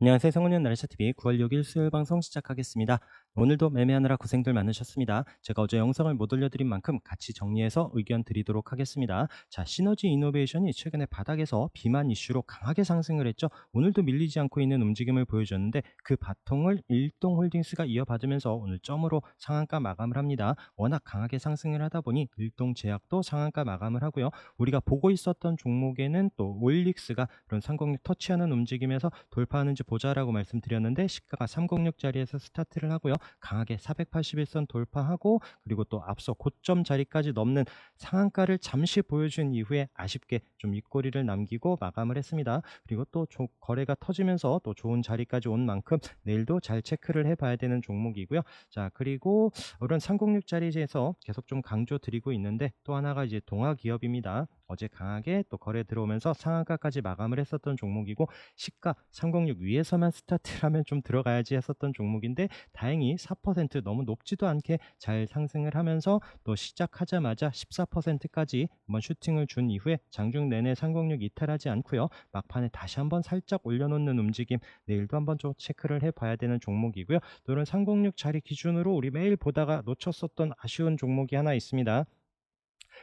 안녕하세요. 성훈이 나래샤TV 9월 6일 수요일 방송 시작하겠습니다. 오늘도 매매하느라 고생들 많으셨습니다. 제가 어제 영상을 못 올려드린 만큼 같이 정리해서 의견 드리도록 하겠습니다. 자, 시너지 이노베이션이 최근에 바닥에서 비만 이슈로 강하게 상승을 했죠. 오늘도 밀리지 않고 있는 움직임을 보여줬는데 그 바통을 일동홀딩스가 이어받으면서 오늘 점으로 상한가 마감을 합니다. 워낙 강하게 상승을 하다 보니 일동제약도 상한가 마감을 하고요. 우리가 보고 있었던 종목에는 또 올릭스가 그런 306 터치하는 움직임에서 돌파하는지 보자라고 말씀드렸는데 시가가 306 자리에서 스타트를 하고요. 강하게 481선 돌파하고 그리고 또 앞서 고점 자리까지 넘는 상한가를 잠시 보여준 이후에 아쉽게 좀 윗꼬리를 남기고 마감을 했습니다. 그리고 또 거래가 터지면서 또 좋은 자리까지 온 만큼 내일도 잘 체크를 해봐야 되는 종목이고요. 자, 그리고 이런 306 자리에서 계속 좀 강조 드리고 있는데 또 하나가 이제 동아기업입니다. 어제 강하게 또 거래 들어오면서 상한가까지 마감을 했었던 종목이고 시가 306 위에서만 스타트를 하면 좀 들어가야지 했었던 종목인데 다행히 4% 너무 높지도 않게 잘 상승을 하면서 또 시작하자마자 14%까지 한번 슈팅을 준 이후에 장중 내내 306 이탈하지 않고요. 막판에 다시 한번 살짝 올려놓는 움직임 내일도 한번 좀 체크를 해봐야 되는 종목이고요. 또 이런 306 자리 기준으로 우리 매일 보다가 놓쳤었던 아쉬운 종목이 하나 있습니다.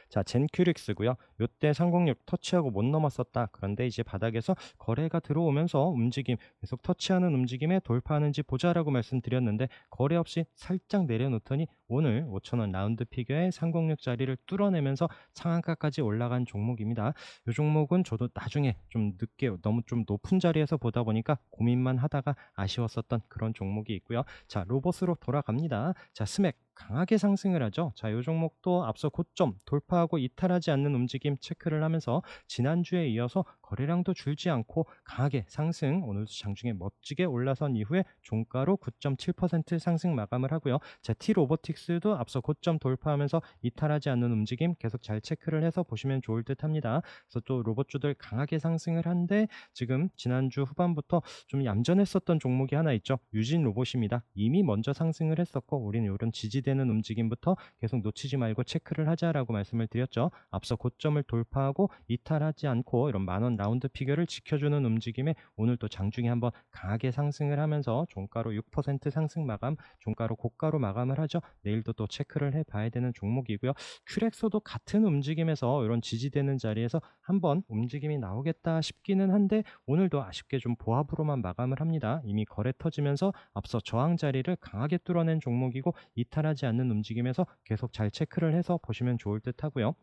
자, 젠큐릭스고요. 요때 306 터치하고 못 넘었었다. 그런데 이제 바닥에서 거래가 들어오면서 움직임 계속 터치하는 움직임에 돌파하는지 보자라고 말씀드렸는데 거래 없이 살짝 내려놓더니 오늘 5,000원 라운드 피겨의 306 자리를 뚫어내면서 상한가까지 올라간 종목입니다. 이 종목은 저도 나중에 좀 늦게 너무 좀 높은 자리에서 보다 보니까 고민만 하다가 아쉬웠었던 그런 종목이 있고요. 자, 로봇으로 돌아갑니다. 자, 스맥 강하게 상승을 하죠. 자, 이 종목도 앞서 고점 돌파하고 이탈하지 않는 움직임 체크를 하면서 지난주에 이어서 거래량도 줄지 않고 강하게 상승, 오늘도 장중에 멋지게 올라선 이후에 종가로 9.7% 상승 마감을 하고요. 자, T로보틱스도 앞서 고점 돌파하면서 이탈하지 않는 움직임 계속 잘 체크를 해서 보시면 좋을 듯 합니다. 그래서 또 로봇주들 강하게 상승을 한데 지금 지난주 후반부터 좀 얌전했었던 종목이 하나 있죠. 유진 로봇입니다. 이미 먼저 상승을 했었고 우리는 이런 지지되는 움직임부터 계속 놓치지 말고 체크를 하자라고 말씀을 드렸죠. 앞서 고점을 돌파하고 이탈하지 않고 이런 만원 라운드 피겨를 지켜주는 움직임에 오늘 또 장중에 한번 강하게 상승을 하면서 종가로 6% 상승 마감, 종가로 고가로 마감을 하죠. 내일도 또 체크를 해봐야 되는 종목이고요. 큐렉소도 같은 움직임에서 이런 지지되는 자리에서 한번 움직임이 나오겠다 싶기는 한데 오늘도 아쉽게 좀 보합으로만 마감을 합니다. 이미 거래 터지면서 앞서 저항 자리를 강하게 뚫어낸 종목이고 이탈하지 않는 움직임에서 계속 잘 체크를 해서 보시면 좋을 듯 하고요.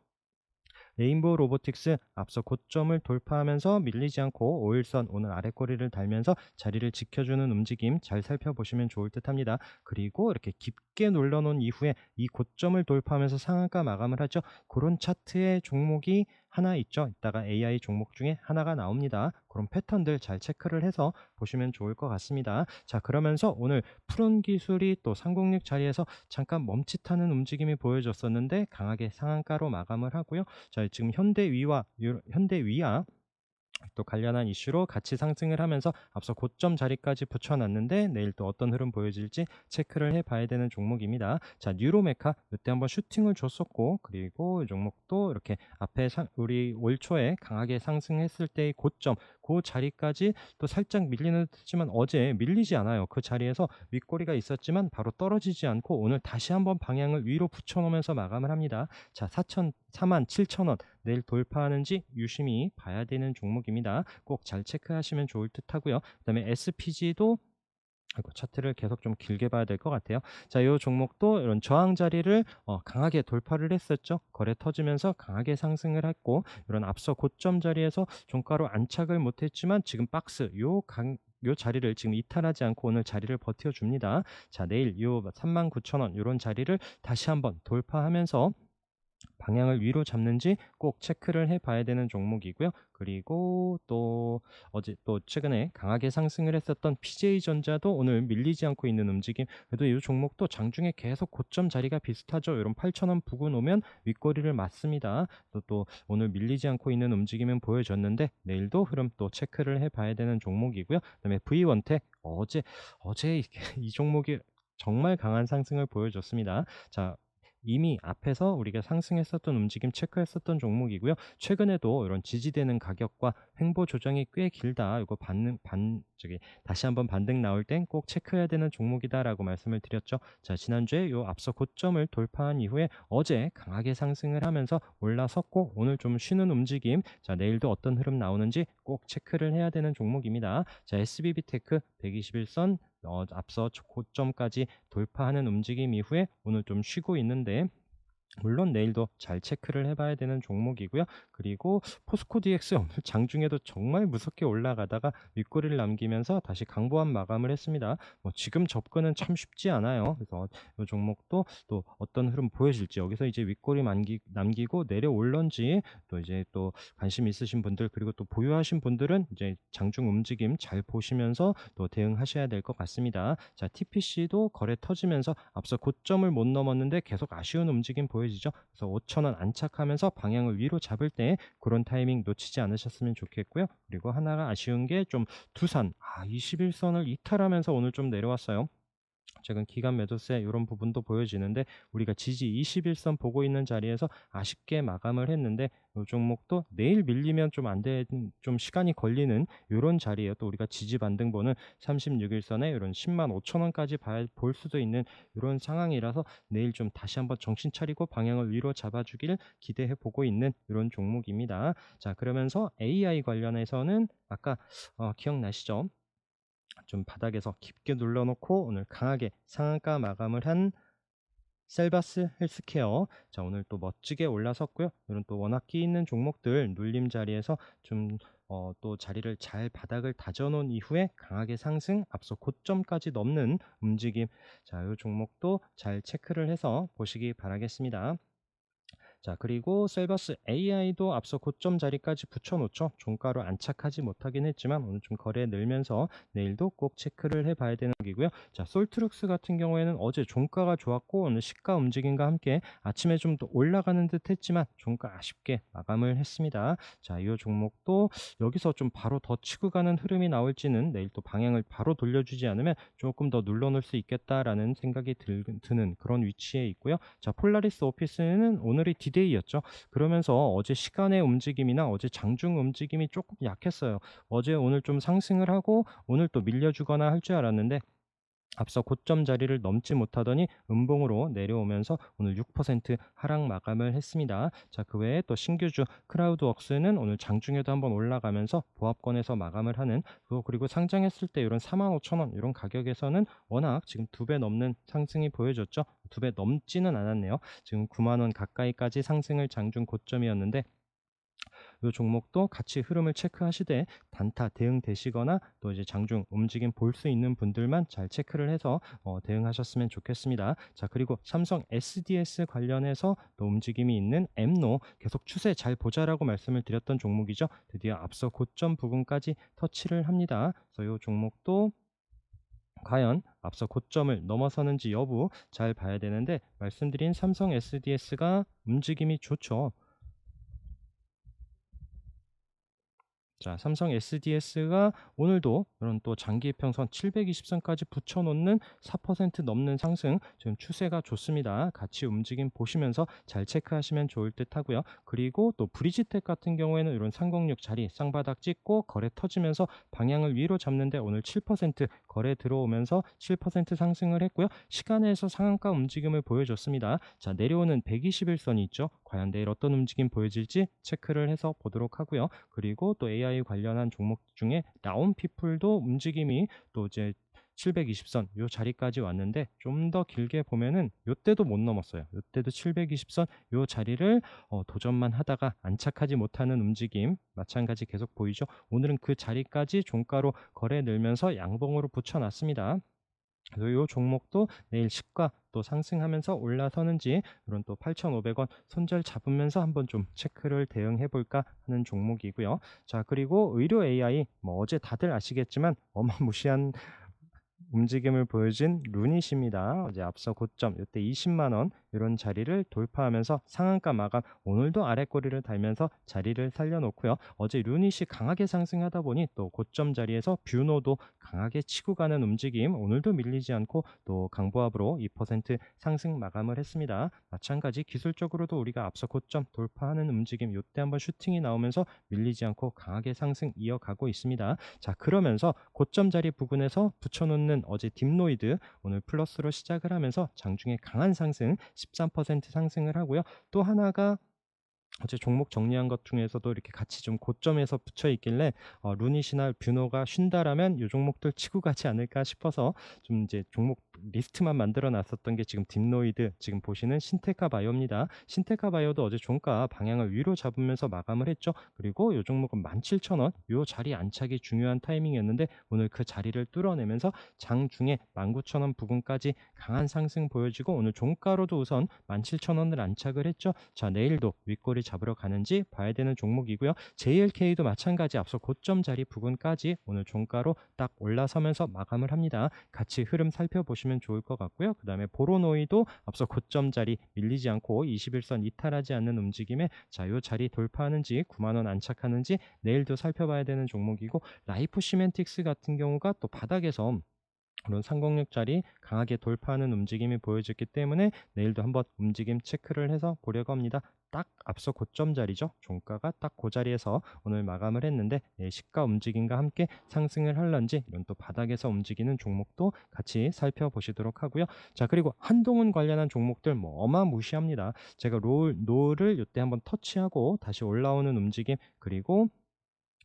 레인보우 로보틱스 앞서 고점을 돌파하면서 밀리지 않고 5일선 오늘 아래 꼬리를 달면서 자리를 지켜주는 움직임 잘 살펴보시면 좋을 듯 합니다. 그리고 이렇게 깊게 눌러놓은 이후에 이 고점을 돌파하면서 상한가 마감을 하죠. 그런 차트의 종목이 하나 있죠. 이따가 AI 종목 중에 하나가 나옵니다. 그런 패턴들 잘 체크를 해서 보시면 좋을 것 같습니다. 자, 그러면서 오늘 푸른 기술이 또 306 자리에서 잠깐 멈칫하는 움직임이 보여졌었는데 강하게 상한가로 마감을 하고요. 자, 지금 현대위와 또 관련한 이슈로 같이 상승을 하면서 앞서 고점 자리까지 붙여놨는데 내일 또 어떤 흐름 보여질지 체크를 해봐야 되는 종목입니다. 자, 뉴로메카 이때 한번 슈팅을 줬었고 그리고 이 종목도 이렇게 앞에 우리 올 초에 강하게 상승했을 때의 고점 그 자리까지 또 살짝 밀리는 듯지만 어제 밀리지 않아요. 그 자리에서 윗꼬리가 있었지만 바로 떨어지지 않고 오늘 다시 한번 방향을 위로 붙여놓으면서 마감을 합니다. 자, 47,000원 내일 돌파하는지 유심히 봐야 되는 종목입니다. 꼭 잘 체크하시면 좋을 듯 하고요. 그다음에 SPG도 차트를 계속 좀 길게 봐야 될 것 같아요. 자, 이 종목도 이런 저항 자리를 강하게 돌파를 했었죠. 거래 터지면서 강하게 상승을 했고 이런 앞서 고점 자리에서 종가로 안착을 못했지만 지금 박스 요 자리를 지금 이탈하지 않고 오늘 자리를 버텨줍니다. 자, 내일 요 39,000원 이런 자리를 다시 한번 돌파하면서 방향을 위로 잡는지 꼭 체크를 해봐야 되는 종목이고요. 그리고 또 어제 또 최근에 강하게 상승을 했었던 PJ전자도 오늘 밀리지 않고 있는 움직임. 그래도 이 종목도 장중에 계속 고점 자리가 비슷하죠. 이런 8,000원 부근 오면 윗꼬리를 맞습니다. 또 오늘 밀리지 않고 있는 움직임은 보여줬는데 내일도 흐름 또 체크를 해봐야 되는 종목이고요. 그다음에 V원텍 어제 이 종목이 정말 강한 상승을 보여줬습니다. 자, 이미 앞에서 우리가 상승했었던 움직임 체크했었던 종목이고요. 최근에도 이런 지지되는 가격과 횡보 조정이 꽤 길다. 이거 받는 반 저기 다시 한번 반등 나올 땐 꼭 체크해야 되는 종목이다라고 말씀을 드렸죠. 자, 지난주에 요 앞서 고점을 돌파한 이후에 어제 강하게 상승을 하면서 올라섰고 오늘 좀 쉬는 움직임. 자, 내일도 어떤 흐름 나오는지 꼭 체크를 해야 되는 종목입니다. 자, SBB테크 121선 앞서 고점까지 돌파하는 움직임 이후에 오늘 좀 쉬고 있는데 물론 내일도 잘 체크를 해봐야 되는 종목이고요. 그리고 포스코 DX 오늘 장중에도 정말 무섭게 올라가다가 윗꼬리를 남기면서 다시 강보합 마감을 했습니다. 뭐 지금 접근은 참 쉽지 않아요. 그래서 이 종목도 또 어떤 흐름 보여줄지 여기서 이제 윗꼬리 남기고 내려올런지 또 이제 또 관심 있으신 분들 그리고 또 보유하신 분들은 이제 장중 움직임 잘 보시면서 또 대응하셔야 될 것 같습니다. 자, TPC도 거래 터지면서 앞서 고점을 못 넘었는데 계속 아쉬운 움직임 보여지죠. 그래서 5,000원 안착하면서 방향을 위로 잡을 때 그런 타이밍 놓치지 않으셨으면 좋겠고요. 그리고 하나가 아쉬운 게 좀 두산 21선을 이탈하면서 오늘 좀 내려왔어요. 최근 기간 매도세 이런 부분도 보여지는데 우리가 지지 21선 보고 있는 자리에서 아쉽게 마감을 했는데 이 종목도 내일 밀리면 좀 안 되는 좀 시간이 걸리는 이런 자리에요. 또 우리가 지지 반등 보는 36일선에 이런 10만 5천 원까지 볼 수도 있는 이런 상황이라서 내일 좀 다시 한번 정신 차리고 방향을 위로 잡아주길 기대해 보고 있는 이런 종목입니다. 자, 그러면서 AI 관련해서는 아까 기억나시죠? 좀 바닥에서 깊게 눌러놓고 오늘 강하게 상한가 마감을 한 셀바스 헬스케어. 자, 오늘 또 멋지게 올라섰고요. 이런 또 워낙 끼 있는 종목들 눌림 자리에서 좀 또 자리를 잘 바닥을 다져놓은 이후에 강하게 상승 앞서 고점까지 넘는 움직임. 자, 이 종목도 잘 체크를 해서 보시기 바라겠습니다. 자, 그리고 셀버스 AI도 앞서 고점 자리까지 붙여놓죠. 종가로 안착하지 못하긴 했지만 오늘 좀 거래 늘면서 내일도 꼭 체크를 해봐야 되는 곡이고요. 자, 솔트룩스 같은 경우에는 어제 종가가 좋았고 오늘 시가 움직임과 함께 아침에 좀 더 올라가는 듯 했지만 종가 아쉽게 마감을 했습니다. 자, 이 종목도 여기서 좀 바로 더 치고 가는 흐름이 나올지는 내일 또 방향을 바로 돌려주지 않으면 조금 더 눌러놓을 수 있겠다라는 생각이 드는 그런 위치에 있고요. 자, 폴라리스 오피스는 오늘이 디데이였죠. 그러면서 어제 시간의 움직임이나 어제 장중 움직임이 조금 약했어요. 어제 오늘 좀 상승을 하고 오늘 또 밀려주거나 할 줄 알았는데 앞서 고점 자리를 넘지 못하더니 음봉으로 내려오면서 오늘 6% 하락 마감을 했습니다. 자, 그 외에 또 신규주 크라우드웍스는 오늘 장중에도 한번 올라가면서 보합권에서 마감을 하는 그리고 상장했을 때 이런 45,000원 이런 가격에서는 워낙 지금 2배 넘는 상승이 보여졌죠. 2배 넘지는 않았네요. 지금 9만 원 가까이까지 상승을 장중 고점이었는데 이 종목도 같이 흐름을 체크하시되 단타 대응되시거나 또 이제 장중 움직임 볼 수 있는 분들만 잘 체크를 해서 대응하셨으면 좋겠습니다. 자, 그리고 삼성 SDS 관련해서 또 움직임이 있는 엠노 계속 추세 잘 보자라고 말씀을 드렸던 종목이죠. 드디어 앞서 고점 부분까지 터치를 합니다. 그래서 이 종목도 과연 앞서 고점을 넘어서는지 여부 잘 봐야 되는데 말씀드린 삼성 SDS가 움직임이 좋죠. 자, 삼성 SDS가 오늘도 이런 또 장기 평선 720선까지 붙여놓는 4% 넘는 상승, 지금 추세가 좋습니다. 같이 움직임 보시면서 잘 체크하시면 좋을 듯 하고요. 그리고 또 브리지텍 같은 경우에는 이런 306 자리 쌍바닥 찍고 거래 터지면서 방향을 위로 잡는데 오늘 7% 거래 들어오면서 7% 상승을 했고요. 시간에서 상한가 움직임을 보여줬습니다. 자, 내려오는 121선이 있죠. 과연 내일 어떤 움직임 보여질지 체크를 해서 보도록 하고요. 그리고 또 AI 관련한 종목 중에 라온피플도 움직임이 또 이제 720선 요 자리까지 왔는데 좀 더 길게 보면은 요때도 못 넘었어요. 요때도 720선 요 자리를 도전만 하다가 안착하지 못하는 움직임 마찬가지 계속 보이죠. 오늘은 그 자리까지 종가로 거래 늘면서 양봉으로 붙여놨습니다. 그래서 이 종목도 내일 시가 또 상승하면서 올라서는지 이런 또 8,500원 손절 잡으면서 한번 좀 체크를 대응해 볼까 하는 종목이고요. 자, 그리고 의료 AI 뭐 어제 다들 아시겠지만 어마무시한 움직임을 보여준 루닛입니다. 어제 앞서 고점 이때 20만 원 이런 자리를 돌파하면서 상한가 마감 오늘도 아래 꼬리를 달면서 자리를 살려놓고요. 어제 루닛이 강하게 상승하다 보니 또 고점 자리에서 뷰노도 강하게 치고 가는 움직임 오늘도 밀리지 않고 또 강보합으로 2% 상승 마감을 했습니다. 마찬가지 기술적으로도 우리가 앞서 고점 돌파하는 움직임 이때 한번 슈팅이 나오면서 밀리지 않고 강하게 상승 이어가고 있습니다. 자, 그러면서 고점 자리 부근에서 붙여놓는 어제 딥노이드 오늘 플러스로 시작을 하면서 장중에 강한 상승 13% 상승을 하고요. 또 하나가 어제 종목 정리한 것 중에서도 이렇게 같이 좀 고점에서 붙여 있길래 루닛이나 뷰노가 쉰다라면 이 종목들 치고 가지 않을까 싶어서 좀 이제 종목 리스트만 만들어 놨었던 게 지금 딥노이드 지금 보시는 신테카 바이오입니다. 신테카 바이오도 어제 종가 방향을 위로 잡으면서 마감을 했죠. 그리고 이 종목은 17,000원 이 자리 안착이 중요한 타이밍이었는데 오늘 그 자리를 뚫어내면서 장중에 19,000원 부근까지 강한 상승 보여지고 오늘 종가로도 우선 17,000원을 안착을 했죠. 자, 내일도 윗꼬리 잡으러 가는지 봐야 되는 종목이고요. JLK도 마찬가지 앞서 고점 자리 부근까지 오늘 종가로 딱 올라서면서 마감을 합니다. 같이 흐름 살펴보시면 좋을 것 같고요. 그 다음에 보로노이도 앞서 고점 자리 밀리지 않고 21선 이탈하지 않는 움직임에 자, 요 자리 돌파하는지 9만원 안착하는지 내일도 살펴봐야 되는 종목이고 라이프 시멘틱스 같은 경우가 또 바닥에서 그런 306짜리 강하게 돌파하는 움직임이 보여졌기 때문에 내일도 한번 움직임 체크를 해서 보려고 합니다. 딱 앞서 고점 자리죠. 종가가 딱 그 자리에서 오늘 마감을 했는데 시가 움직임과 함께 상승을 할런지 이런 또 바닥에서 움직이는 종목도 같이 살펴보시도록 하고요. 자, 그리고 한동훈 관련한 종목들 뭐 어마무시합니다. 제가 노를 이때 한번 터치하고 다시 올라오는 움직임 그리고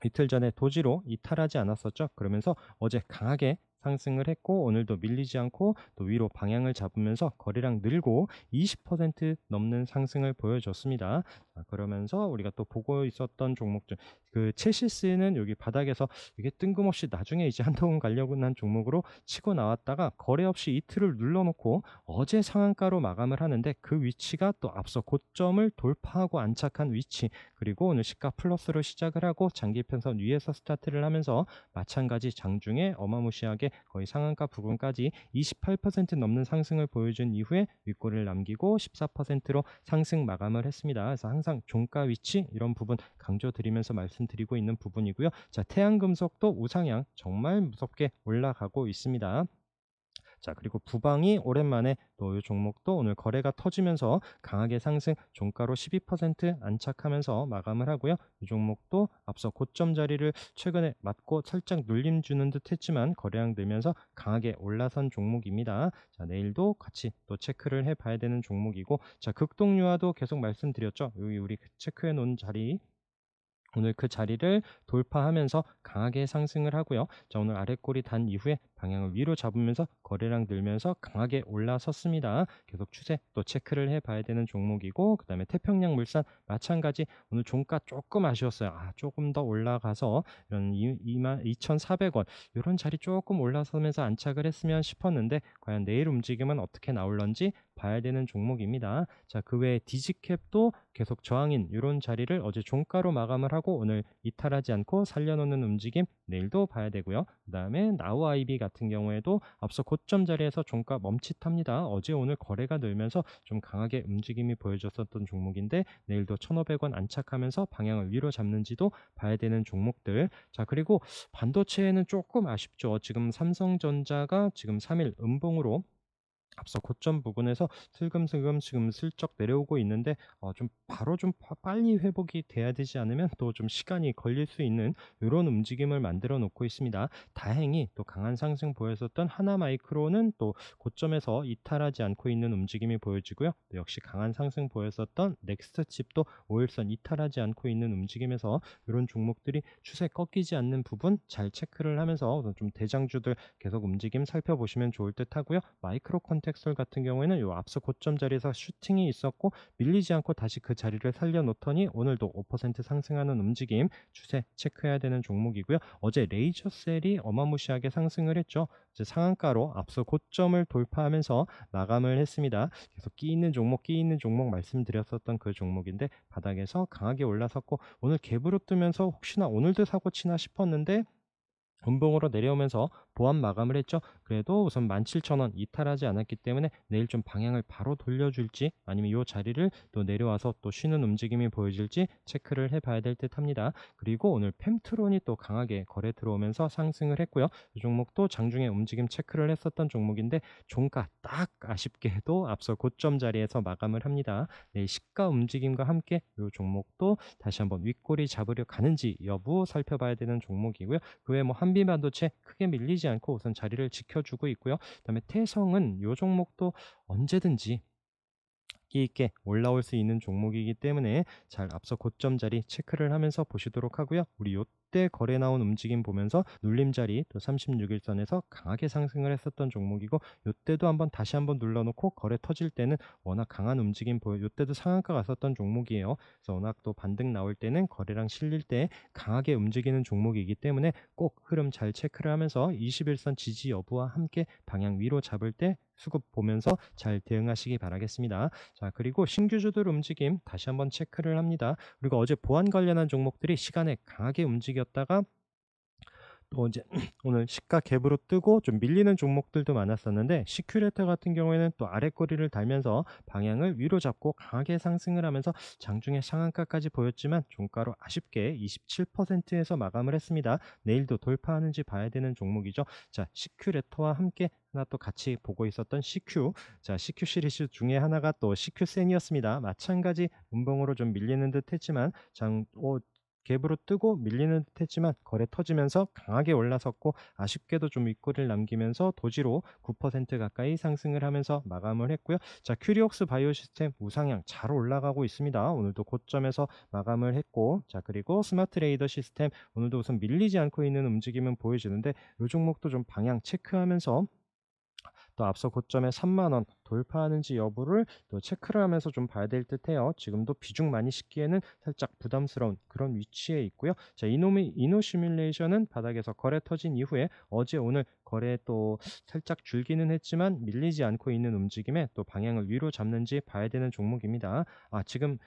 이틀 전에 도지로 이탈하지 않았었죠. 그러면서 어제 강하게 상승을 했고 오늘도 밀리지 않고 또 위로 방향을 잡으면서 거래량 늘고 20% 넘는 상승을 보여줬습니다. 자, 그러면서 우리가 또 보고 있었던 종목들 그 체시스는 여기 바닥에서 이게 뜬금없이 나중에 이제 한동훈 가려고 한 종목으로 치고 나왔다가 거래 없이 이틀을 눌러놓고 어제 상한가로 마감을 하는데 그 위치가 또 앞서 고점을 돌파하고 안착한 위치 그리고 오늘 시가 플러스로 시작을 하고 장기 편선 위에서 스타트를 하면서 마찬가지 장중에 어마무시하게 거의 상한가 부근까지 28% 넘는 상승을 보여준 이후에 윗골을 남기고 14%로 상승 마감을 했습니다. 그래서 항상 종가 위치 이런 부분 강조드리면서 말씀드리고 있는 부분이고요. 자, 태양금속도 우상향 정말 무섭게 올라가고 있습니다. 자, 그리고 부방이 오랜만에 또 이 종목도 오늘 거래가 터지면서 강하게 상승 종가로 12% 안착하면서 마감을 하고요. 이 종목도 앞서 고점 자리를 최근에 맞고 살짝 눌림 주는 듯 했지만 거래량 늘면서 강하게 올라선 종목입니다. 자, 내일도 같이 또 체크를 해 봐야 되는 종목이고 자, 극동유화도 계속 말씀드렸죠. 여기 우리 체크해 놓은 자리 오늘 그 자리를 돌파하면서 강하게 상승을 하고요. 자, 오늘 아래꼬리 단 이후에 방향을 위로 잡으면서 거래량 늘면서 강하게 올라섰습니다. 계속 추세 또 체크를 해봐야 되는 종목이고 그 다음에 태평양 물산 마찬가지 오늘 종가 조금 아쉬웠어요. 조금 더 올라가서 이런 22,400원 이런 자리 조금 올라서면서 안착을 했으면 싶었는데 과연 내일 움직임은 어떻게 나올런지 봐야 되는 종목입니다. 자, 그 외에 디지캡도 계속 저항인 이런 자리를 어제 종가로 마감을 하고 오늘 이탈하지 않고 살려놓는 움직임 내일도 봐야 되고요. 그 다음에 나우아이비 같은 경우에도 앞서 고점 자리에서 종가 멈칫합니다. 어제 오늘 거래가 늘면서 좀 강하게 움직임이 보여줬었던 종목인데 내일도 1,500원 안착하면서 방향을 위로 잡는지도 봐야 되는 종목들. 자, 그리고 반도체에는 조금 아쉽죠. 지금 삼성전자가 지금 3일 음봉으로 앞서 고점 부근에서 슬금슬금 지금 슬쩍 내려오고 있는데 좀 바로 좀 빨리 회복이 돼야 되지 않으면 또 좀 시간이 걸릴 수 있는 이런 움직임을 만들어 놓고 있습니다. 다행히 또 강한 상승 보였었던 하나마이크로는 또 고점에서 이탈하지 않고 있는 움직임이 보여지고요. 또 역시 강한 상승 보였었던 넥스트칩도 5일선 이탈하지 않고 있는 움직임에서 이런 종목들이 추세 꺾이지 않는 부분 잘 체크를 하면서 좀 대장주들 계속 움직임 살펴보시면 좋을 듯 하고요. 마이크로 컨텍스톨 같은 경우에는 요 앞서 고점 자리에서 슈팅이 있었고 밀리지 않고 다시 그 자리를 살려놓더니 오늘도 5% 상승하는 움직임 추세 체크해야 되는 종목이고요. 어제 레이저셀이 어마무시하게 상승을 했죠. 이제 상한가로 앞서 고점을 돌파하면서 마감을 했습니다. 계속 끼 있는 종목 말씀드렸었던 그 종목인데 바닥에서 강하게 올라섰고 오늘 갭으로 뜨면서 혹시나 오늘도 사고 치나 싶었는데 음봉으로 내려오면서 보합 마감을 했죠. 그래도 우선 17,000원 이탈하지 않았기 때문에 내일 좀 방향을 바로 돌려줄지 아니면 이 자리를 또 내려와서 또 쉬는 움직임이 보여질지 체크를 해봐야 될 듯합니다. 그리고 오늘 펜트론이 또 강하게 거래 들어오면서 상승을 했고요. 이 종목도 장중에 움직임 체크를 했었던 종목인데 종가 딱 아쉽게도 앞서 고점 자리에서 마감을 합니다. 내일 시가 움직임과 함께 이 종목도 다시 한번 윗꼬리 잡으려 가는지 여부 살펴봐야 되는 종목이고요. 그 외에 뭐 한비반도체 크게 밀리지 않고 우선 자리를 지켜주고 있고요. 그다음에 태성은 요 종목도 언제든지 끼 있게 올라올 수 있는 종목이기 때문에 잘 앞서 고점 자리 체크를 하면서 보시도록 하고요. 우리 요때 거래 나온 움직임 보면서 눌림 자리 또 36일선에서 강하게 상승을 했었던 종목이고 요때도 한번 다시 한번 눌러놓고 거래 터질 때는 워낙 강한 움직임 보여 요때도 상한가 갔었던 종목이에요. 그래서 워낙 또 반등 나올 때는 거래량 실릴 때 강하게 움직이는 종목이기 때문에 꼭 흐름 잘 체크를 하면서 21선 지지 여부와 함께 방향 위로 잡을 때 수급 보면서 잘 대응하시기 바라겠습니다. 자, 그리고 신규주들 움직임 다시 한번 체크를 합니다. 그리고 어제 보안 관련한 종목들이 시간에 강하게 움직였다가 또 이제 오늘 시가 갭으로 뜨고 좀 밀리는 종목들도 많았었는데 시큐레터 같은 경우에는 또 아래 꼬리를 달면서 방향을 위로 잡고 강하게 상승을 하면서 장중에 상한가까지 보였지만 종가로 아쉽게 27%에서 마감을 했습니다. 내일도 돌파하는지 봐야 되는 종목이죠. 자, 시큐레터와 함께 하나 또 같이 보고 있었던 CQ. 자, CQ 시리즈 중에 하나가 또 CQ 센이었습니다. 마찬가지 음봉으로 좀 밀리는 듯 했지만 갭으로 뜨고 밀리는 듯 했지만 거래 터지면서 강하게 올라섰고 아쉽게도 좀 윗골을 남기면서 도지로 9% 가까이 상승을 하면서 마감을 했고요. 자, 큐리옥스 바이오시스템 우상향 잘 올라가고 있습니다. 오늘도 고점에서 마감을 했고, 자, 그리고 스마트 레이더 시스템 오늘도 우선 밀리지 않고 있는 움직임은 보여주는데 이 종목도 좀 방향 체크하면서 또 앞서 고점에 3만 원 돌파하는지 여부를 또 체크를 하면서 좀 봐야 될 듯해요. 지금도 비중 많이 싣기에는 살짝 부담스러운 그런 위치에 있고요. 자, 이노 시뮬레이션은 바닥에서 거래 터진 이후에 어제 오늘 거래 또 살짝 줄기는 했지만 밀리지 않고 있는 움직임에 또 방향을 위로 잡는지 봐야 되는 종목입니다. 지금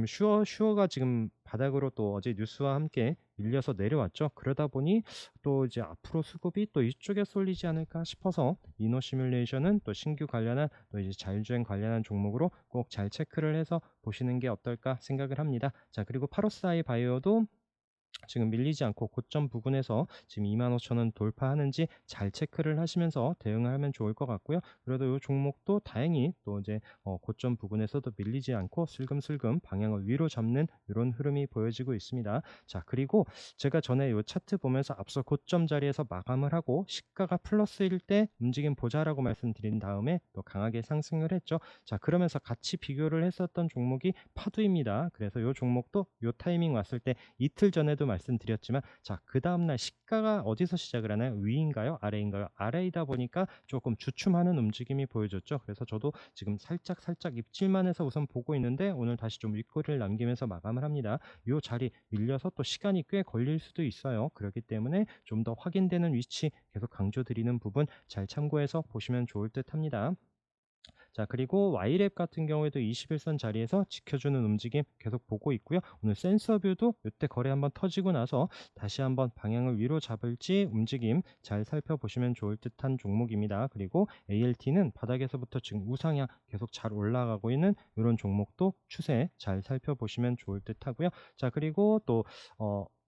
슈어가 지금 바닥으로 또 어제 뉴스와 함께 밀려서 내려왔죠. 그러다 보니 또 이제 앞으로 수급이 또 이쪽에 쏠리지 않을까 싶어서 이노 시뮬레이션은 또 신규 관련한 또 이제 자율주행 관련한 종목으로 꼭 잘 체크를 해서 보시는 게 어떨까 생각을 합니다. 자, 그리고 파로스아이 바이오도 지금 밀리지 않고 고점 부근에서 지금 25,000원 돌파하는지 잘 체크를 하시면서 대응을 하면 좋을 것 같고요. 그래도 이 종목도 다행히 또 이제 고점 부근에서도 밀리지 않고 슬금슬금 방향을 위로 잡는 이런 흐름이 보여지고 있습니다. 자, 그리고 제가 전에 이 차트 보면서 앞서 고점 자리에서 마감을 하고 시가가 플러스일 때 움직임 보자라고 말씀드린 다음에 또 강하게 상승을 했죠. 자, 그러면서 같이 비교를 했었던 종목이 파두입니다. 그래서 이 종목도 이 타이밍 왔을 때 이틀 전에도 말씀드렸지만 자, 그 다음날 시가가 어디서 시작을 하나요? 위인가요? 아래인가요? 아래이다 보니까 조금 주춤하는 움직임이 보여졌죠. 그래서 저도 지금 살짝 입질만 해서 우선 보고 있는데 오늘 다시 좀 윗꼬리를 남기면서 마감을 합니다. 이 자리 밀려서 또 시간이 꽤 걸릴 수도 있어요. 그렇기 때문에 좀 더 확인되는 위치 계속 강조드리는 부분 잘 참고해서 보시면 좋을 듯 합니다. 자, 그리고 Y랩 같은 경우에도 21선 자리에서 지켜주는 움직임 계속 보고 있고요. 오늘 센서뷰도 이때 거래 한번 터지고 나서 다시 한번 방향을 위로 잡을지 움직임 잘 살펴보시면 좋을 듯한 종목입니다. 그리고 ALT는 바닥에서부터 지금 우상향 계속 잘 올라가고 있는 이런 종목도 추세 잘 살펴보시면 좋을 듯하고요. 자, 그리고 또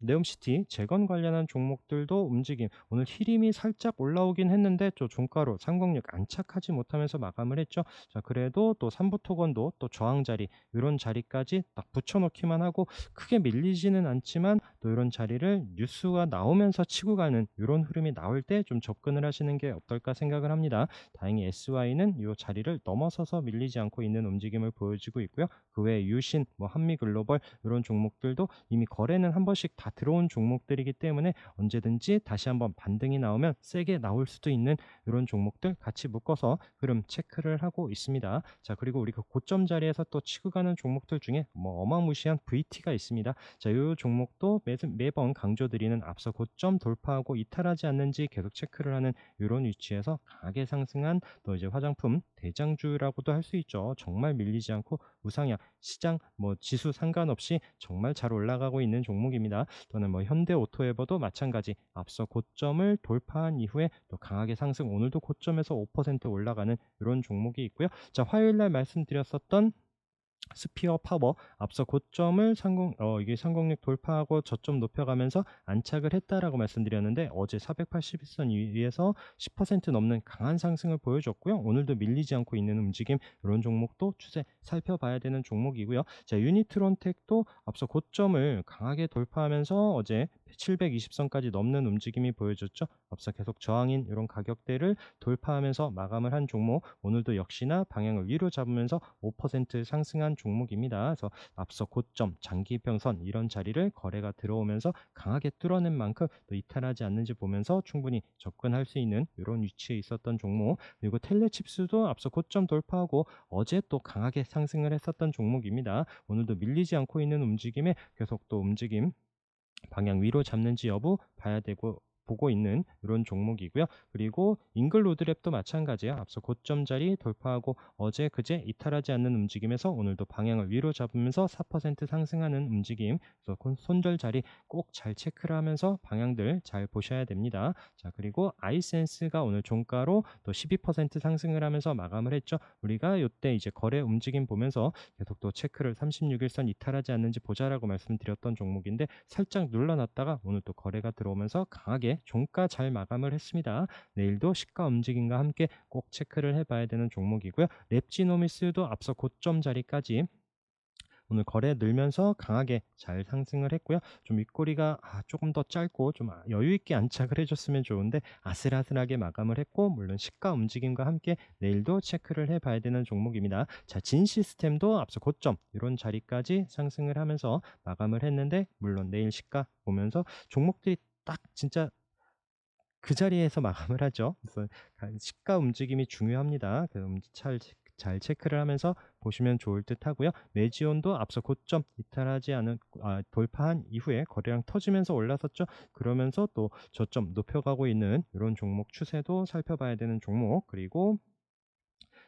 네옴시티 재건 관련한 종목들도 움직임 오늘 히림이 살짝 올라오긴 했는데 또 종가로 상공력 안착하지 못하면서 마감을 했죠. 자, 그래도 또 삼부토건도 또 저항 자리 이런 자리까지 딱 붙여놓기만 하고 크게 밀리지는 않지만 또 이런 자리를 뉴스가 나오면서 치고 가는 이런 흐름이 나올 때 좀 접근을 하시는 게 어떨까 생각을 합니다. 다행히 SY는 이 자리를 넘어서서 밀리지 않고 있는 움직임을 보여주고 있고요. 그 외에 유신, 뭐 한미글로벌 이런 종목들도 이미 거래는 한 번씩 다 들어온 종목들이기 때문에 언제든지 다시 한번 반등이 나오면 세게 나올 수도 있는 이런 종목들 같이 묶어서 흐름 체크를 하고 있습니다. 자, 그리고 우리가 고점 자리에서 또 치고 가는 종목들 중에 뭐 어마무시한 VT가 있습니다. 자, 이 종목도 매번 강조드리는 앞서 고점 돌파하고 이탈하지 않는지 계속 체크를 하는 이런 위치에서 강하게 상승한 또 이제 화장품 대장주라고도 할 수 있죠. 정말 밀리지 않고 우상향 시장 뭐 지수 상관없이 정말 잘 올라가고 있는 종목입니다. 또는 뭐 현대오토에버도 마찬가지 앞서 고점을 돌파한 이후에 또 강하게 상승, 오늘도 고점에서 5% 올라가는 이런 종목이 있고요. 자, 화요일 날 말씀드렸었던 스피어 파워 앞서 고점을 이게 상공력 돌파하고 저점 높여가면서 안착을 했다라고 말씀드렸는데 어제 481선 위에서 10% 넘는 강한 상승을 보여줬고요. 오늘도 밀리지 않고 있는 움직임, 이런 종목도 추세 살펴봐야 되는 종목이고요. 자, 유니트론텍도 앞서 고점을 강하게 돌파하면서 어제 720선까지 넘는 움직임이 보여줬죠. 앞서 계속 저항인 이런 가격대를 돌파하면서 마감을 한 종목, 오늘도 역시나 방향을 위로 잡으면서 5% 상승한 종목입니다. 그래서 앞서 고점, 장기평선 이런 자리를 거래가 들어오면서 강하게 뚫어낸 만큼 또 이탈하지 않는지 보면서 충분히 접근할 수 있는 이런 위치에 있었던 종목. 그리고 텔레칩스도 앞서 고점 돌파하고 어제 또 강하게 상승을 했었던 종목입니다. 오늘도 밀리지 않고 있는 움직임에 계속 또 움직임 방향 위로 잡는지 여부 봐야 되고 보고 있는 이런 종목이고요. 그리고 잉글로드랩도 마찬가지예요. 앞서 고점 자리 돌파하고 어제 그제 이탈하지 않는 움직임에서 오늘도 방향을 위로 잡으면서 4% 상승하는 움직임. 그래서 손절 자리 꼭 잘 체크를 하면서 방향들 잘 보셔야 됩니다. 자, 그리고 아이센스가 오늘 종가로 또 12% 상승을 하면서 마감을 했죠. 우리가 이때 이제 거래 움직임 보면서 계속 또 체크를 36일선 이탈하지 않는지 보자라고 말씀드렸던 종목인데 살짝 눌러놨다가 오늘 또 거래가 들어오면서 강하게 종가 잘 마감을 했습니다. 내일도 시가 움직임과 함께 꼭 체크를 해봐야 되는 종목이고요. 랩지노미스도 앞서 고점 자리까지 오늘 거래 늘면서 강하게 잘 상승을 했고요. 좀 윗꼬리가 조금 더 짧고 좀 여유 있게 안착을 해줬으면 좋은데 아슬아슬하게 마감을 했고, 물론 시가 움직임과 함께 내일도 체크를 해봐야 되는 종목입니다. 자, 진 시스템도 앞서 고점 이런 자리까지 상승을 하면서 마감을 했는데, 물론 내일 시가 보면서 종목들이 딱 진짜 그 자리에서 마감을 하죠. 그래서 시가 움직임이 중요합니다. 잘 체크를 하면서 보시면 좋을 듯 하고요. 메지온도 앞서 고점 이탈하지 않은 돌파한 이후에 거래량 터지면서 올라섰죠. 그러면서 또 저점 높여가고 있는 이런 종목 추세도 살펴봐야 되는 종목. 그리고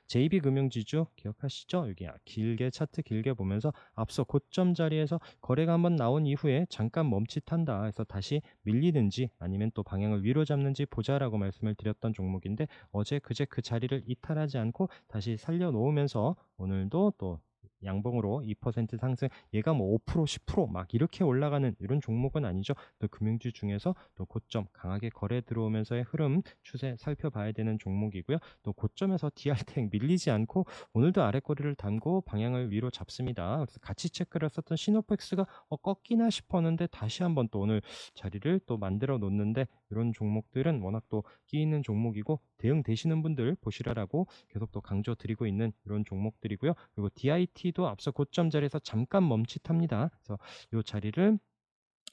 JB금융지주 기억하시죠? 여기 길게 차트 길게 보면서 앞서 고점 자리에서 거래가 한번 나온 이후에 잠깐 멈칫한다 해서 다시 밀리는지 아니면 또 방향을 위로 잡는지 보자라고 말씀을 드렸던 종목인데 어제 그제 그 자리를 이탈하지 않고 다시 살려놓으면서 오늘도 또 양봉으로 2% 상승, 얘가 뭐 5%, 10%막 이렇게 올라가는 이런 종목은 아니죠. 또 금융주 중에서 또 고점 강하게 거래 들어오면서의 흐름 추세 살펴봐야 되는 종목이고요. 또 고점에서 DR텍 밀리지 않고 오늘도 아랫꼬리를 담고 방향을 위로 잡습니다. 그래서 같이 체크를 했었던 시노펙스가 꺾이나 싶었는데 다시 한번 또 오늘 자리를 또 만들어 놓는데, 이런 종목들은 워낙 또 끼이는 종목이고 대응되시는 분들 보시라라고 계속 또 강조 드리고 있는 이런 종목들이고요. 그리고 DIT도 앞서 고점 자리에서 잠깐 멈칫합니다. 그래서 이 자리를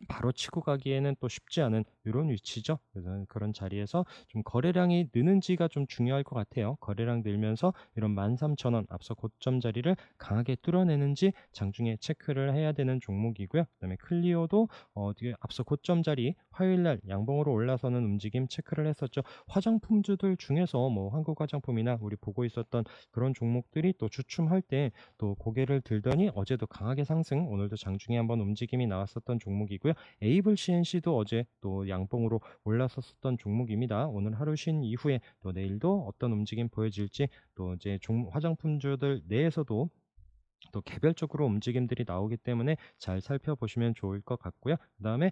바로 치고 가기에는 또 쉽지 않은 이런 위치죠. 그래서 그런 자리에서 좀 거래량이 느는지가 좀 중요할 것 같아요. 거래량 늘면서 이런 13,000원 앞서 고점 자리를 강하게 뚫어내는지 장중에 체크를 해야 되는 종목이고요. 그다음에 클리오도 뒤에 앞서 고점 자리 화요일 날 양봉으로 올라서는 움직임 체크를 했었죠. 화장품주들 중에서 뭐 한국화장품이나 우리 보고 있었던 그런 종목들이 또 주춤할 때 또 고개를 들더니 어제도 강하게 상승, 오늘도 장중에 한번 움직임이 나왔었던 종목이고요. 에이블 CNC도 어제 또 양봉으로 올라섰었던 종목입니다. 오늘 하루 쉰 이후에 또 내일도 어떤 움직임 보여질지, 또 이제 화장품주들 내에서도 또 개별적으로 움직임들이 나오기 때문에 잘 살펴보시면 좋을 것 같고요. 그 다음에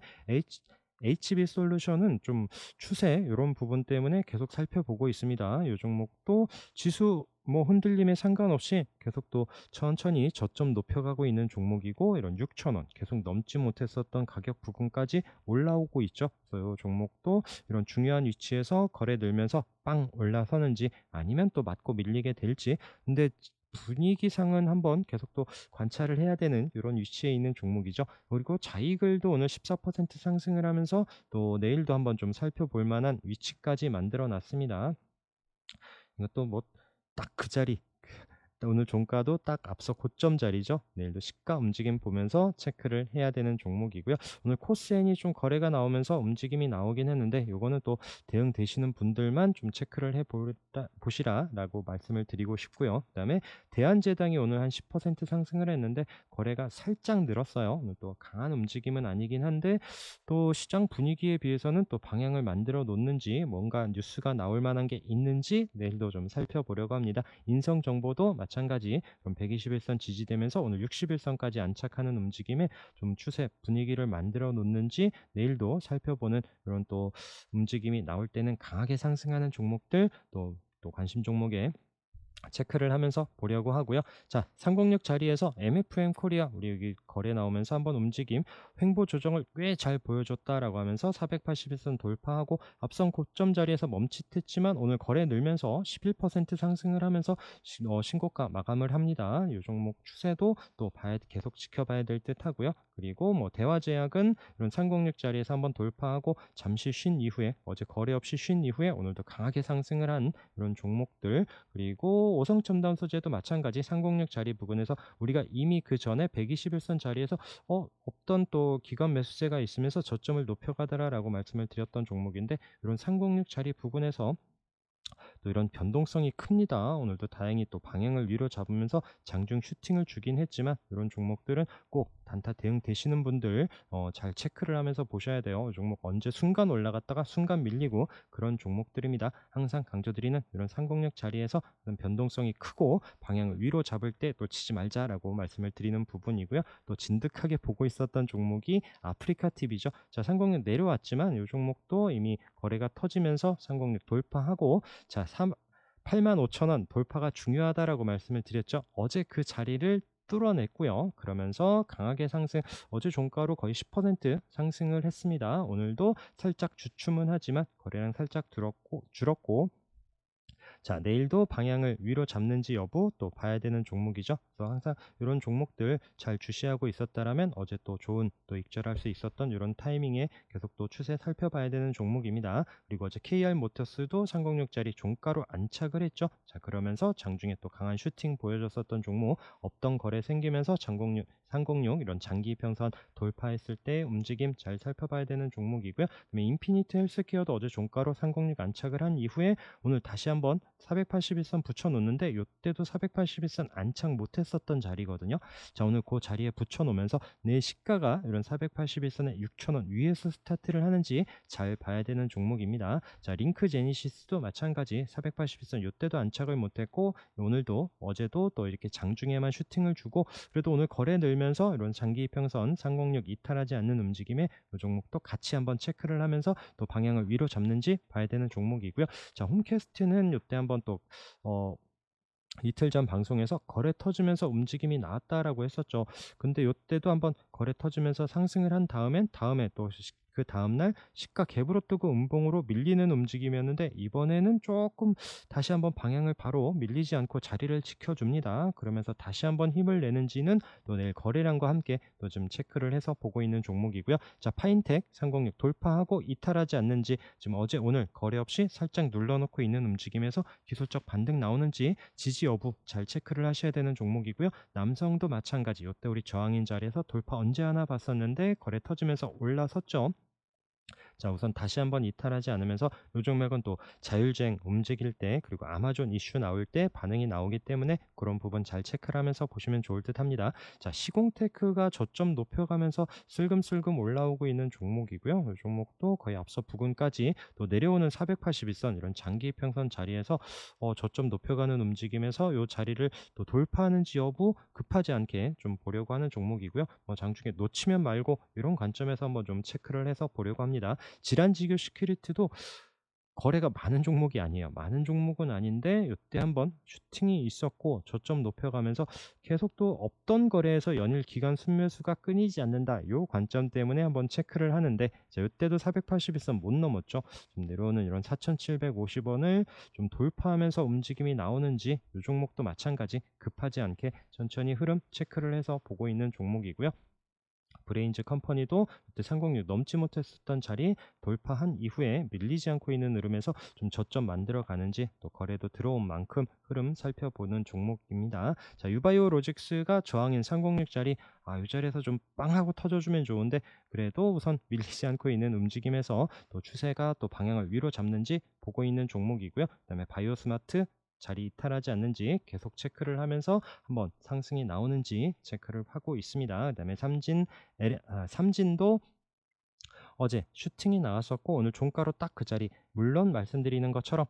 HB 솔루션은 좀 추세 이런 부분 때문에 계속 살펴보고 있습니다. 이 종목도 지수 뭐 흔들림에 상관없이 계속 또 천천히 저점 높여가고 있는 종목이고, 이런 6,000원 계속 넘지 못했었던 가격 부근까지 올라오고 있죠. 그래서 이 종목도 이런 중요한 위치에서 거래 늘면서 빵 올라서는지 아니면 또 맞고 밀리게 될지, 근데 분위기상은 한번 계속 또 관찰을 해야 되는 이런 위치에 있는 종목이죠. 그리고 자이글도 오늘 14% 상승을 하면서 또 내일도 한번 좀 살펴볼 만한 위치까지 만들어 놨습니다. 이것도 뭐 딱 그 자리 오늘 종가도 딱 앞서 고점 자리죠. 내일도 시가 움직임 보면서 체크를 해야 되는 종목이고요. 오늘 코스엔이 좀 거래가 나오면서 움직임이 나오긴 했는데 요거는 또 대응되시는 분들만 좀 체크를 보시라라고 말씀을 드리고 싶고요. 그다음에 대한제당이 오늘 한 10% 상승을 했는데 거래가 살짝 늘었어요. 오늘 또 강한 움직임은 아니긴 한데 또 시장 분위기에 비해서는 또 방향을 만들어 놓는지 뭔가 뉴스가 나올 만한 게 있는지 내일도 좀 살펴보려고 합니다. 인성 정보도 마찬가지 좀 121선 지지되면서 오늘 61선까지 안착하는 움직임에 좀 추세 분위기를 만들어 놓는지 내일도 살펴보는 이런 또 움직임이 나올 때는 강하게 상승하는 종목들 또 관심 종목에 체크를 하면서 보려고 하고요. 자, 306 자리에서 MFM 코리아 우리 여기 거래 나오면서 한번 움직임 횡보 조정을 꽤 잘 보여줬다라고 하면서 481선 돌파하고 앞선 고점 자리에서 멈칫했지만 오늘 거래 늘면서 11% 상승을 하면서 신고가 마감을 합니다. 이 종목 추세도 또 계속 지켜봐야 될 듯 하고요. 그리고 뭐 대화제약은 이런 306 자리에서 한번 돌파하고 잠시 쉰 이후에 어제 거래 없이 쉰 이후에 오늘도 강하게 상승을 한 이런 종목들 그리고 오성첨단 소재도 마찬가지 306 자리 부근에서 우리가 이미 그 전에 121선 자리에서 없던 또 기관 매수세가 있으면서 저점을 높여가더라라고 말씀을 드렸던 종목인데 이런 306 자리 부근에서 또 이런 변동성이 큽니다. 오늘도 다행히 또 방향을 위로 잡으면서 장중 슈팅을 주긴 했지만 이런 종목들은 꼭 단타 대응 되시는 분들 잘 체크를 하면서 보셔야 돼요. 이 종목 언제 순간 올라갔다가 순간 밀리고 그런 종목들입니다. 항상 강조드리는 이런 306 자리에서 변동성이 크고 방향을 위로 잡을 때 또 치지 말자라고 말씀을 드리는 부분이고요. 또 진득하게 보고 있었던 종목이 아프리카 TV죠. 자, 306 내려왔지만 이 종목도 이미 거래가 터지면서 306 돌파하고 자, 85,000원 돌파가 중요하다라고 말씀을 드렸죠. 어제 그 자리를 뚫어냈고요. 그러면서 강하게 상승, 어제 종가로 거의 10% 상승을 했습니다. 오늘도 살짝 주춤은 하지만 거래량 살짝 줄었고 자, 내일도 방향을 위로 잡는지 여부 또 봐야 되는 종목이죠. 그래서 항상 이런 종목들 잘 주시하고 있었다라면 어제 또 좋은 또 익절할 수 있었던 이런 타이밍에 계속 또 추세 살펴봐야 되는 종목입니다. 그리고 어제 KR 모터스도 306짜리 종가로 안착을 했죠. 자, 그러면서 장중에 또 강한 슈팅 보여줬었던 종목 없던 거래 생기면서 306 이런 장기 평선 돌파했을 때 움직임 잘 살펴봐야 되는 종목이고요. 그다음에 인피니트 헬스케어도 어제 종가로 306 안착을 한 이후에 오늘 다시 한번 481선 붙여놓는데 이때도 481선 안착 못했었던 자리거든요. 자, 오늘 그 자리에 붙여놓으면서 내 시가가 이런 481선에 6,000원 위에서 스타트를 하는지 잘 봐야 되는 종목입니다. 자, 링크 제니시스도 마찬가지 481선 이때도 안착을 못했고 오늘도 어제도 또 이렇게 장중에만 슈팅을 주고 그래도 오늘 거래 늘면서 이런 장기 이평선 306 이탈하지 않는 움직임에 이 종목도 같이 한번 체크를 하면서 또 방향을 위로 잡는지 봐야 되는 종목이고요. 자, 홈캐스트는 이때 한번 또 이틀 전 방송에서 거래 터지면서 움직임이 나왔다라고 했었죠. 근데 이때도 한번 거래 터지면서 상승을 한 다음에 또 그 다음날 시가 갭으로 뜨고 음봉으로 밀리는 움직임이었는데 이번에는 조금 다시 한번 방향을 바로 밀리지 않고 자리를 지켜줍니다. 그러면서 다시 한번 힘을 내는지는 또 내일 거래량과 함께 또 좀 체크를 해서 보고 있는 종목이고요. 자, 파인텍 306 돌파하고 이탈하지 않는지 지금 어제 오늘 거래 없이 살짝 눌러놓고 있는 움직임에서 기술적 반등 나오는지 지지 여부 잘 체크를 하셔야 되는 종목이고요. 남성도 마찬가지. 이때 우리 저항인 자리에서 돌파 언제 하나 봤었는데 거래 터지면서 올라섰죠. 자, 우선 다시 한번 이탈하지 않으면서 요 종목은 또 자율주행 움직일 때 그리고 아마존 이슈 나올 때 반응이 나오기 때문에 그런 부분 잘 체크를 하면서 보시면 좋을 듯 합니다. 자, 시공테크가 저점 높여가면서 슬금슬금 올라오고 있는 종목이고요. 이 종목도 거의 앞서 부근까지 또 내려오는 481선 이런 장기 평선 자리에서 저점 높여가는 움직임에서 요 자리를 또 돌파하는지 여부 급하지 않게 좀 보려고 하는 종목이고요. 장중에 놓치면 말고 이런 관점에서 한번 좀 체크를 해서 보려고 합니다. 질환지교 시큐리티도 거래가 많은 종목이 아니에요. 많은 종목은 아닌데 이때 한번 슈팅이 있었고 저점 높여가면서 계속 또 없던 거래에서 연일 기간 순매수가 끊이지 않는다. 이 관점 때문에 한번 체크를 하는데 자, 이때도 481선 못 넘었죠. 좀 내려오는 이런 4,750원을 좀 돌파하면서 움직임이 나오는지 이 종목도 마찬가지 급하지 않게 천천히 흐름 체크를 해서 보고 있는 종목이고요. 브레인즈 컴퍼니도 이때 306 넘지 못했었던 자리 돌파한 이후에 밀리지 않고 있는 흐름에서 좀 저점 만들어 가는지, 또 거래도 들어온 만큼 흐름 살펴보는 종목입니다. 자, 유바이오 로직스가 저항인 306짜리, 이 자리에서 좀 빵 하고 터져주면 좋은데, 그래도 우선 밀리지 않고 있는 움직임에서 또 추세가 또 방향을 위로 잡는지 보고 있는 종목이고요. 그다음에 바이오스마트 자리 이탈하지 않는지 계속 체크를 하면서 한번 상승이 나오는지 체크를 하고 있습니다. 그다음에 삼진도 어제 슈팅이 나왔었고 오늘 종가로 딱 그 자리, 물론 말씀드리는 것처럼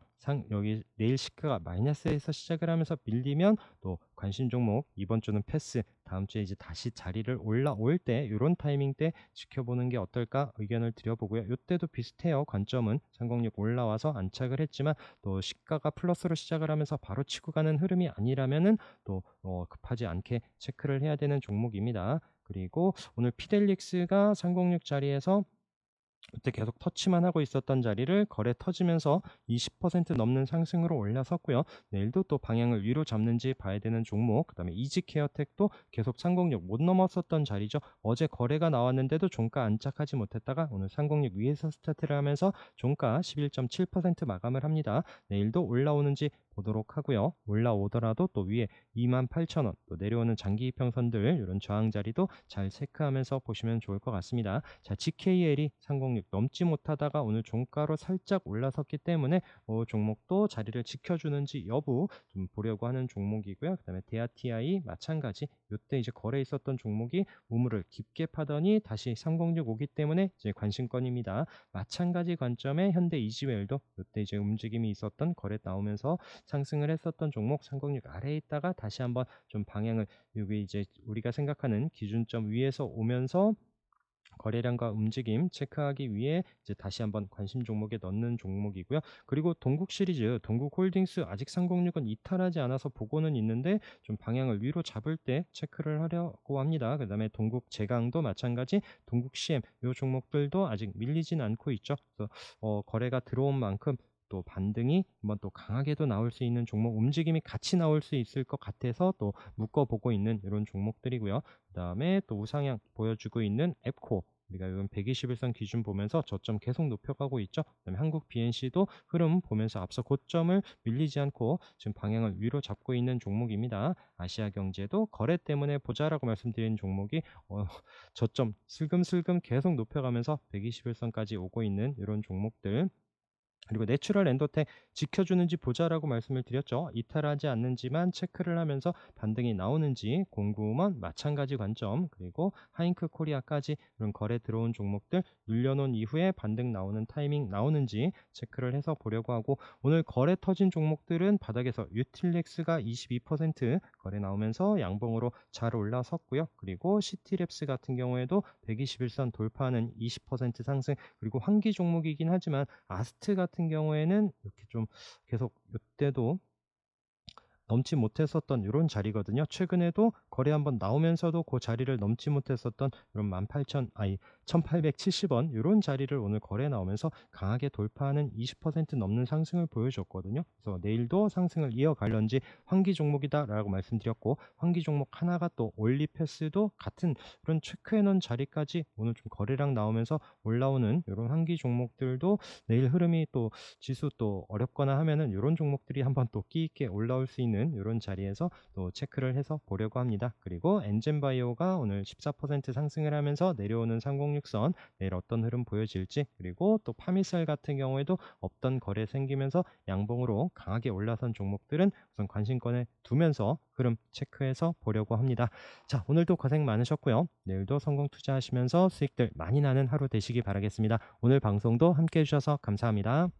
여기 내일 시가가 마이너스에서 시작을 하면서 밀리면 또 관심 종목 이번 주는 패스, 다음 주에 이제 다시 자리를 올라올 때 이런 타이밍 때 지켜보는 게 어떨까 의견을 드려보고요. 이때도 비슷해요. 관점은 306 올라와서 안착을 했지만 또 시가가 플러스로 시작을 하면서 바로 치고 가는 흐름이 아니라면은 또 급하지 않게 체크를 해야 되는 종목입니다. 그리고 오늘 피델릭스가 306 자리에서 그때 계속 터치만 하고 있었던 자리를 거래 터지면서 20% 넘는 상승으로 올라섰고요. 내일도 또 방향을 위로 잡는지 봐야 되는 종목. 그다음에 이지케어텍도 계속 306 못 넘었었던 자리죠. 어제 거래가 나왔는데도 종가 안착하지 못했다가 오늘 306 위에서 스타트를 하면서 종가 11.7% 마감을 합니다. 내일도 올라오는지 보도록 하고요. 올라오더라도 또 위에 28,000원, 또 내려오는 장기 이평선들 이런 저항 자리도 잘 체크하면서 보시면 좋을 것 같습니다. 자, GKL이 306 넘지 못하다가 오늘 종가로 살짝 올라섰기 때문에 종목도 자리를 지켜주는지 여부 좀 보려고 하는 종목이고요. 그다음에 대아TI 마찬가지, 이때 이제 거래 있었던 종목이 우물을 깊게 파더니 다시 306 오기 때문에 이제 관심권입니다. 마찬가지 관점의 현대 이지웰도 이때 이제 움직임이 있었던 거래 나오면서 상승을 했었던 종목 306 아래에 있다가 다시 한번 좀 방향을, 여기 이제 우리가 생각하는 기준점 위에서 오면서 거래량과 움직임 체크하기 위해 이제 다시 한번 관심 종목에 넣는 종목이고요. 그리고 동국 시리즈, 동국홀딩스 아직 306은 이탈하지 않아서 보고는 있는데 좀 방향을 위로 잡을 때 체크를 하려고 합니다. 그다음에 동국 제강도 마찬가지, 동국 CM 이 종목들도 아직 밀리진 않고 있죠. 그래서 거래가 들어온 만큼 또 반등이 한번 또 강하게도 나올 수 있는 종목, 움직임이 같이 나올 수 있을 것 같아서 또 묶어보고 있는 이런 종목들이고요. 그다음에 또 우상향 보여주고 있는 앱코, 우리가 이건 121선 기준 보면서 저점 계속 높여가고 있죠. 그다음에 한국 BNC도 흐름 보면서 앞서 고점을 밀리지 않고 지금 방향을 위로 잡고 있는 종목입니다. 아시아경제도 거래 때문에 보자라고 말씀드린 종목이 저점 슬금슬금 계속 높여가면서 121선까지 오고 있는 이런 종목들. 그리고 내추럴 엔더텍 지켜주는지 보자라고 말씀을 드렸죠. 이탈하지 않는지만 체크를 하면서 반등이 나오는지, 공구먼 마찬가지 관점, 그리고 하잉크 코리아까지 이런 거래 들어온 종목들 눌려놓은 이후에 반등 나오는 타이밍 나오는지 체크를 해서 보려고 하고, 오늘 거래 터진 종목들은 바닥에서 유틸렉스가 22% 거래 나오면서 양봉으로 잘 올라섰고요. 그리고 시티랩스 같은 경우에도 121선 돌파하는 20% 상승, 그리고 환기 종목이긴 하지만 아스트 같은 경우에는 이렇게 좀 계속 이때도 넘지 못했었던 이런 자리거든요. 최근에도 거래 한번 나오면서도 그 자리를 넘지 못했었던 이런 1870원 이런 자리를 오늘 거래 나오면서 강하게 돌파하는 20% 넘는 상승을 보여줬거든요. 그래서 내일도 상승을 이어갈런지 환기 종목이다라고 말씀드렸고, 환기 종목 하나가 또 올리패스도 같은 이런 체크해놓은 자리까지 오늘 좀 거래량 나오면서 올라오는 이런 환기 종목들도 내일 흐름이 또 지수 또 어렵거나 하면은 이런 종목들이 한번 또 끼 있게 올라올 수 있는 이런 자리에서 또 체크를 해서 보려고 합니다. 그리고 엔젠바이오가 오늘 14% 상승을 하면서 내려오는 306선 내일 어떤 흐름 보여질지, 그리고 또 파미셀 같은 경우에도 없던 거래 생기면서 양봉으로 강하게 올라선 종목들은 우선 관심권에 두면서 흐름 체크해서 보려고 합니다. 자, 오늘도 고생 많으셨고요. 내일도 성공 투자하시면서 수익들 많이 나는 하루 되시기 바라겠습니다. 오늘 방송도 함께 해주셔서 감사합니다.